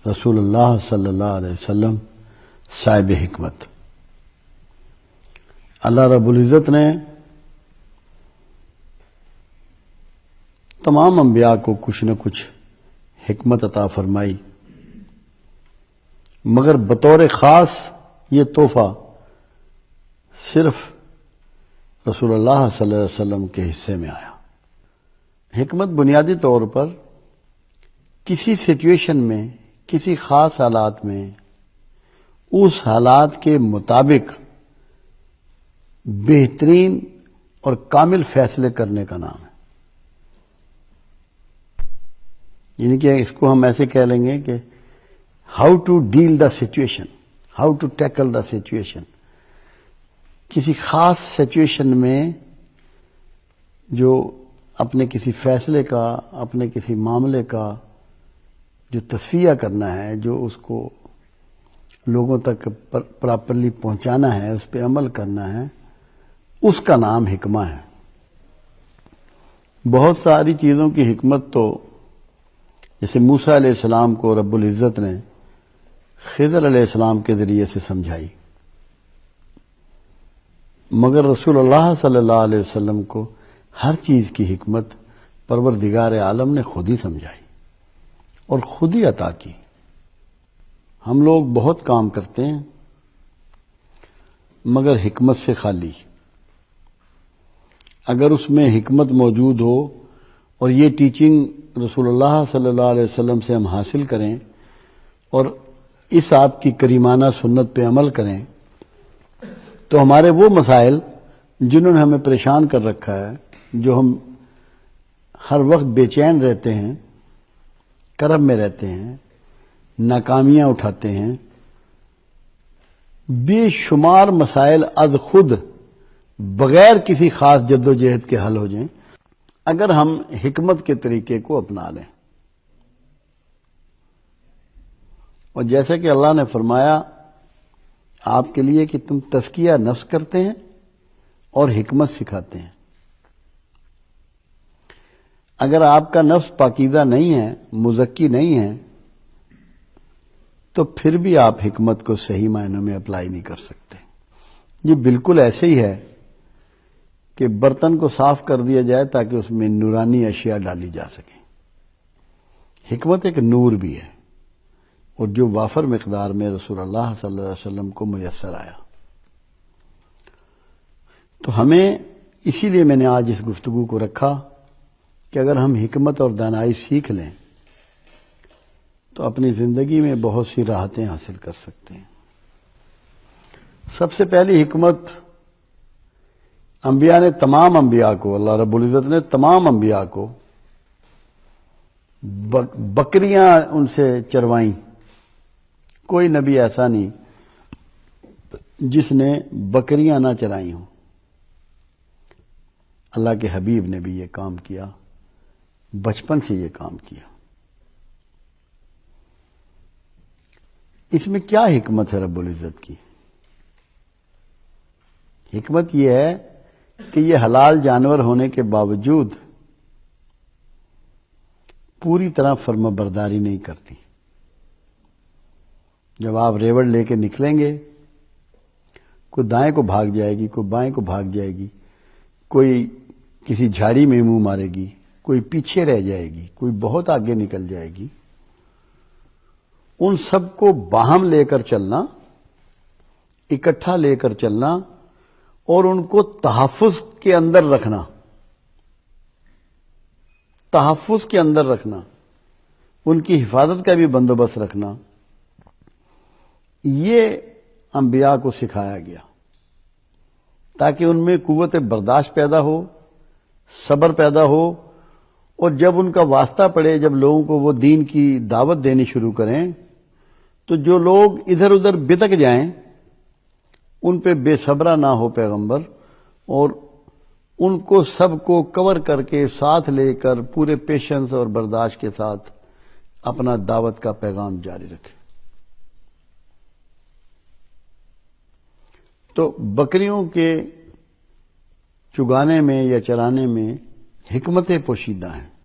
رسول اللہ صلی اللہ علیہ وسلم صاحب حکمت۔ اللہ رب العزت نے تمام انبیاء کو کچھ نہ کچھ حکمت عطا فرمائی، مگر بطور خاص یہ تحفہ صرف رسول اللہ صلی اللہ علیہ وسلم کے حصے میں آیا۔ حکمت بنیادی طور پر کسی سچویشن میں، کسی خاص حالات میں اس حالات کے مطابق بہترین اور کامل فیصلے کرنے کا نام ہے۔ یعنی کہ اس کو ہم ایسے کہہ لیں گے کہ how to deal the situation, how to tackle the situation. کسی خاص سچویشن میں جو اپنے کسی فیصلے کا، اپنے کسی معاملے کا جو تصفیہ کرنا ہے، جو اس کو لوگوں تک پراپرلی پہنچانا ہے، اس پہ عمل کرنا ہے، اس کا نام حکمہ ہے۔ بہت ساری چیزوں کی حکمت تو جیسے موسیٰ علیہ السلام کو رب العزت نے خضر علیہ السلام کے ذریعے سے سمجھائی، مگر رسول اللہ صلی اللہ علیہ وسلم کو ہر چیز کی حکمت پروردگار عالم نے خود ہی سمجھائی اور خود ہی عطا کی۔ ہم لوگ بہت کام کرتے ہیں مگر حکمت سے خالی۔ اگر اس میں حکمت موجود ہو اور یہ ٹیچنگ رسول اللہ صلی اللہ علیہ وسلم سے ہم حاصل کریں اور اس آپ کی کریمانہ سنت پہ عمل کریں، تو ہمارے وہ مسائل جنہوں نے ہمیں پریشان کر رکھا ہے، جو ہم ہر وقت بے چین رہتے ہیں، کرب میں رہتے ہیں، ناکامیاں اٹھاتے ہیں، بے شمار مسائل از خود بغیر کسی خاص جد و جہد کے حل ہو جائیں اگر ہم حکمت کے طریقے کو اپنا لیں۔ اور جیسا کہ اللہ نے فرمایا آپ کے لیے کہ تم تزکیہ نفس کرتے ہیں اور حکمت سکھاتے ہیں۔ اگر آپ کا نفس پاکیزہ نہیں ہے، مزکی نہیں ہے، تو پھر بھی آپ حکمت کو صحیح معنوں میں اپلائی نہیں کر سکتے۔ یہ بالکل ایسے ہی ہے کہ برتن کو صاف کر دیا جائے تاکہ اس میں نورانی اشیاء ڈالی جا سکیں۔ حکمت ایک نور بھی ہے، اور جو وافر مقدار میں رسول اللہ صلی اللہ علیہ وسلم کو میسر آیا۔ تو ہمیں اسی لیے میں نے آج اس گفتگو کو رکھا کہ اگر ہم حکمت اور دانائی سیکھ لیں تو اپنی زندگی میں بہت سی راحتیں حاصل کر سکتے ہیں۔ سب سے پہلی حکمت، انبیاء نے تمام انبیاء کو، اللہ رب العزت نے تمام انبیاء کو بکریاں ان سے چروائیں۔ کوئی نبی ایسا نہیں جس نے بکریاں نہ چرائی ہوں۔ اللہ کے حبیب نے بھی یہ کام کیا، بچپن سے یہ کام کیا۔ اس میں کیا حکمت ہے رب العزت کی؟ حکمت یہ ہے کہ یہ حلال جانور ہونے کے باوجود پوری طرح فرما برداری نہیں کرتی۔ جب آپ ریوڑ لے کے نکلیں گے، کوئی دائیں کو بھاگ جائے گی، کوئی بائیں کو بھاگ جائے گی، کوئی کسی جھاڑی میں منہ مارے گی، کوئی پیچھے رہ جائے گی، کوئی بہت آگے نکل جائے گی۔ ان سب کو باہم لے کر چلنا، اکٹھا لے کر چلنا اور ان کو تحفظ کے اندر رکھنا، تحفظ کے اندر رکھنا، ان کی حفاظت کا بھی بندوبست رکھنا، یہ انبیاء کو سکھایا گیا تاکہ ان میں قوت برداشت پیدا ہو، صبر پیدا ہو، اور جب ان کا واسطہ پڑے، جب لوگوں کو وہ دین کی دعوت دینی شروع کریں تو جو لوگ ادھر ادھر بتک جائیں ان پہ بے صبرا نہ ہو پیغمبر، اور ان کو سب کو کور کر کے ساتھ لے کر پورے پیشنس اور برداشت کے ساتھ اپنا دعوت کا پیغام جاری رکھے۔ تو بکریوں کے چگانے میں یا چرانے میں حکمتیں پوشیدہ ہیں۔